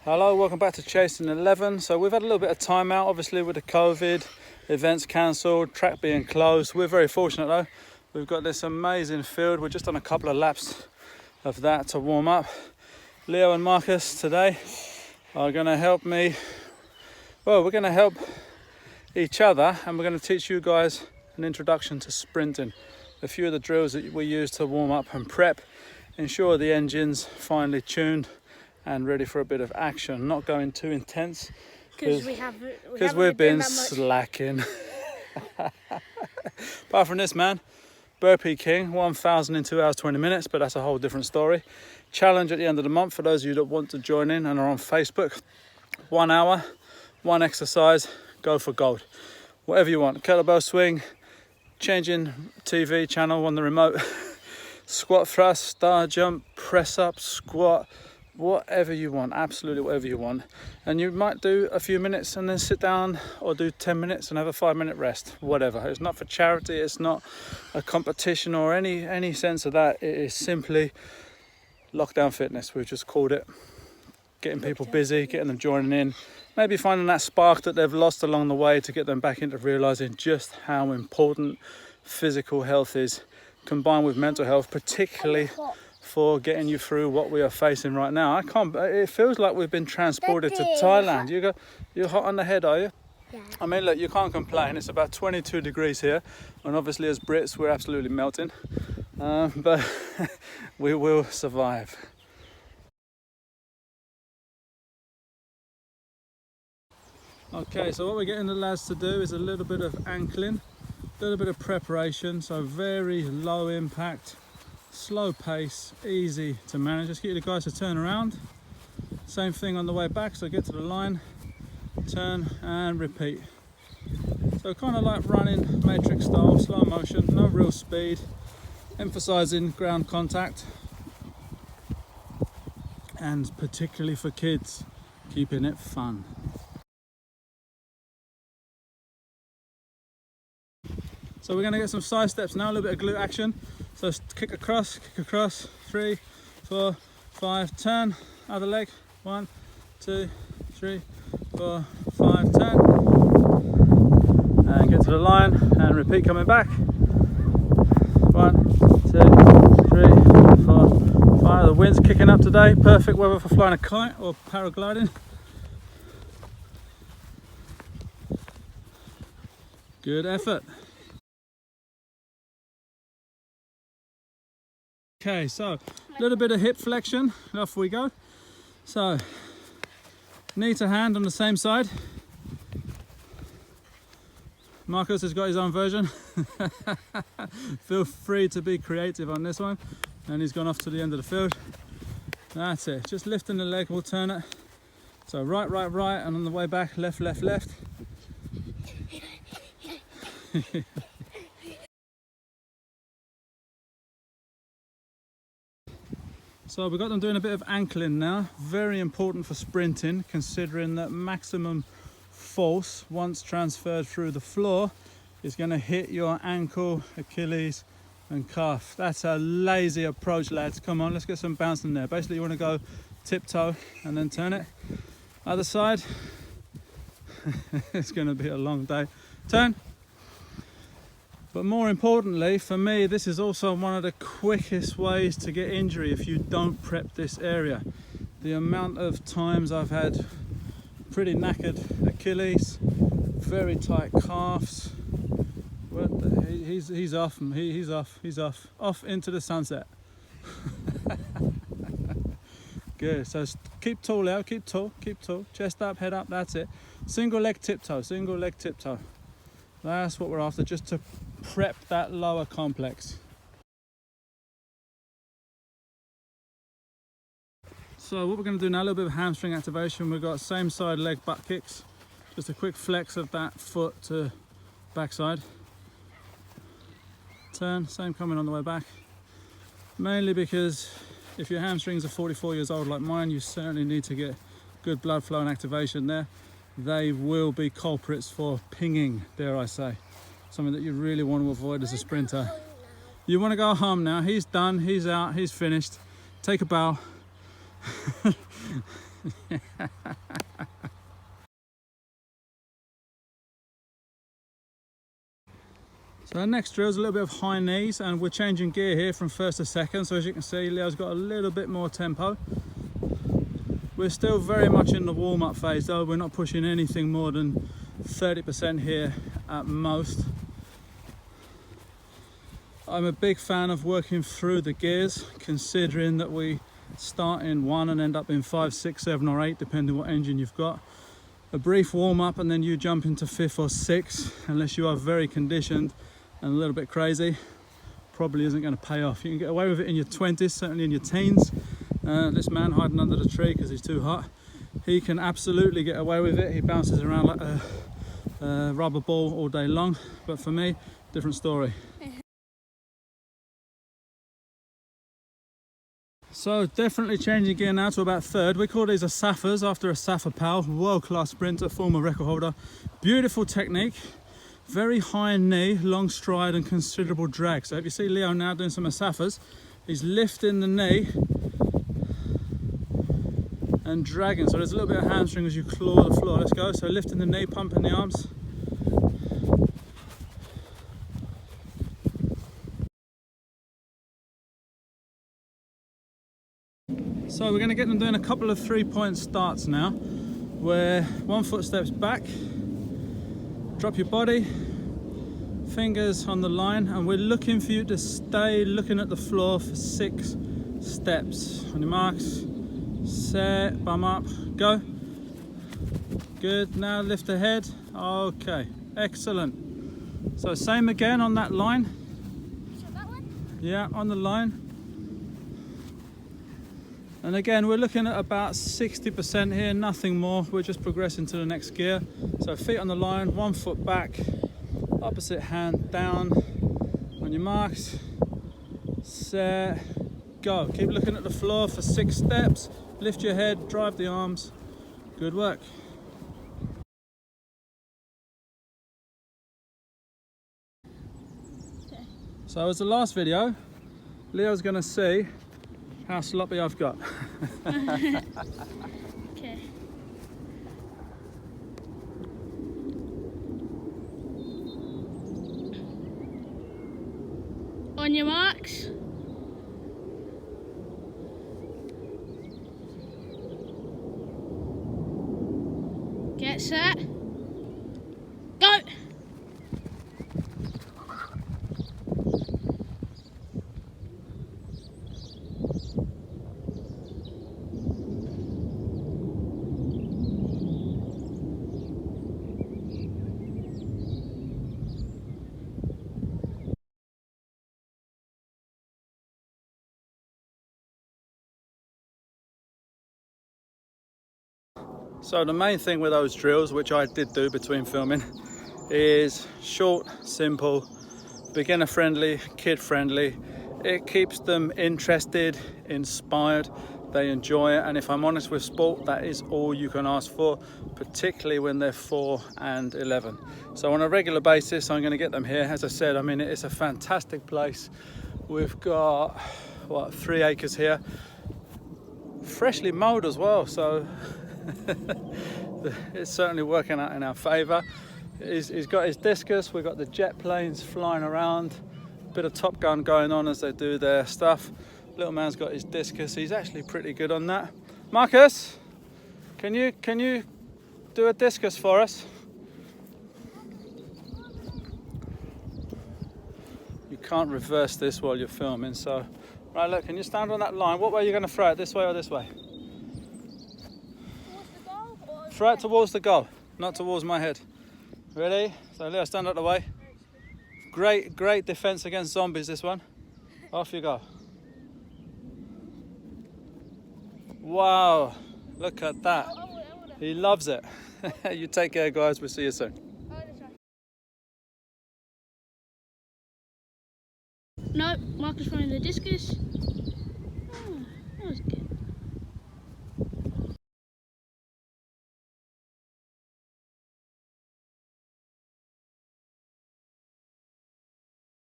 Hello, welcome back to Chasing11. So we've had a little bit of time out, obviously with the COVID, events cancelled, track being closed. We're very fortunate though. We've got this amazing field. We're just on a couple of laps of that to warm up. Leo and Marcus today are going to help me. Well, we're going to help each other and we're going to teach you guys an introduction to sprinting. A few of the drills that we use to warm up and prep, ensure the engine's finely tuned and ready for a bit of action, not going too intense because we've been slacking. Apart from this, man, Burpee King, 1,000 in 2 hours 20 minutes, but that's a whole different story. Challenge at the end of the month for those of you that want to join in and are on Facebook. 1 hour, one exercise, go for gold. Whatever you want, kettlebell swing, changing TV channel on the remote, squat thrust, star jump, press up, squat, whatever you want, absolutely whatever you want. And you might do a few minutes and then sit down, or do 10 minutes and have a 5-minute rest, whatever. It's not for charity, it's not a competition or any sense of that. It is simply lockdown fitness, we've just called it. Getting people busy, getting them joining in, maybe finding that spark that they've lost along the way to get them back into realizing just how important physical health is, combined with mental health, particularly for getting you through what we are facing right now. It feels like we've been transported to Thailand. You're hot on the head, are you? Yeah. I mean, look, you can't complain. It's about 22 degrees here, and obviously as Brits, we're absolutely melting. But we will survive. Okay, so what we're getting the lads to do is a little bit of ankling, a little bit of preparation, so very low impact, slow pace, easy to manage. Just get the guys to turn around. Same thing on the way back, so get to the line, turn and repeat. So kind of like running matrix style, slow motion, no real speed, emphasizing ground contact, and particularly for kids, keeping it fun. So we're going to get some side steps now, a little bit of glute action. So kick across, 3, 4, 5, turn, other leg, 1, 2, 3, 4, 5, turn. And get to the line and repeat coming back. 1, 2, 3, 4, 5. The wind's kicking up today, perfect weather for flying a kite or paragliding. Good effort. Okay, so a little bit of hip flexion, off we go. So, knee to hand on the same side. Marcus has got his own version. Feel free to be creative on this one. And he's gone off to the end of the field. That's it, just lifting the leg, we'll turn it. So right, and on the way back, left. So we've got them doing a bit of ankling now, very important for sprinting, considering that maximum force, once transferred through the floor, is going to hit your ankle, Achilles and calf. That's a lazy approach, lads. Come on, let's get some bounce in there. Basically you want to go tiptoe and then turn it. Other side. It's going to be a long day. Turn. But more importantly, for me, this is also one of the quickest ways to get injury if you don't prep this area. The amount of times I've had pretty knackered Achilles, very tight calves. He's off, he's off into the sunset. Good, so keep tall out, keep tall, chest up, head up, that's it. Single leg tiptoe. That's what we're after, just to prep that lower complex. So what we're going to do now, a little bit of hamstring activation. We've got same side leg butt kicks, just a quick flex of that foot to backside. Turn, same coming on the way back. Mainly because if your hamstrings are 44 years old like mine, you certainly need to get good blood flow and activation there. They will be culprits for pinging, dare I say. Something that you really want to avoid as a sprinter. You want to go home now. He's done, he's out, he's finished. Take a bow. So our next drill is a little bit of high knees, and we're changing gear here from first to second. So as you can see, Leo's got a little bit more tempo. We're still very much in the warm-up phase though. We're not pushing anything more than 30% here at most. I'm a big fan of working through the gears, considering that we start in 1 and end up in 5, 6, 7 or 8, depending what engine you've got. A brief warm-up and then you jump into 5th or 6th, unless you are very conditioned and a little bit crazy, probably isn't going to pay off. You can get away with it in your 20s, certainly in your teens. This man hiding under the tree because he's too hot, he can absolutely get away with it. He bounces around like a rubber ball all day long, but for me, different story. So definitely changing gear now to about 3rd. We call these a Saffers after a Saffer pal, world-class sprinter, former record holder. Beautiful technique, very high knee, long stride and considerable drag. So if you see Leo now doing some Saffers, he's lifting the knee and dragging. So there's a little bit of hamstring as you claw the floor. Let's go. So lifting the knee, pumping the arms. So we're going to get them doing a couple of 3-point starts now, where 1 foot steps back, drop your body, fingers on the line, and we're looking for you to stay looking at the floor for 6 steps. On your marks, set, bum up, go. Good, now lift the head. Okay, excellent. So same again on that line. So that one? Yeah, on the line. And again, we're looking at about 60% here, nothing more. We're just progressing to the next gear. So feet on the line, 1 foot back, opposite hand down. On your marks, set, go. Keep looking at the floor for 6 steps. Lift your head, drive the arms. Good work. Okay. So as the last video, Leo's gonna see how sloppy I've got. Okay. On your marks. Get set. Go! So the main thing with those drills, which I did do between filming, is short, simple, beginner friendly, kid friendly. It keeps them interested, inspired, they enjoy it, and if I'm honest with sport, that is all you can ask for, particularly when they're 4 and 11. So on a regular basis, I'm going to get them here. As I said, I mean, it's a fantastic place. We've got, what, 3 acres here, freshly mowed as well, so it's certainly working out in our favour. He's got his discus, we've got the jet planes flying around, bit of Top Gun going on as they do their stuff. Little man's got his discus, he's actually pretty good on that. Marcus, can you do a discus for us? You can't reverse this while you're filming, so right, look, can you stand on that line? What way are you going to throw it, this way or this way? Throw it towards the goal, not towards my head. Ready? So Leo, stand out the way. Great defense against zombies, this one. Off you go. Wow, look at that. He loves it. You take care, guys. We'll see you soon. No, Marcus running the discus. Oh, that was good.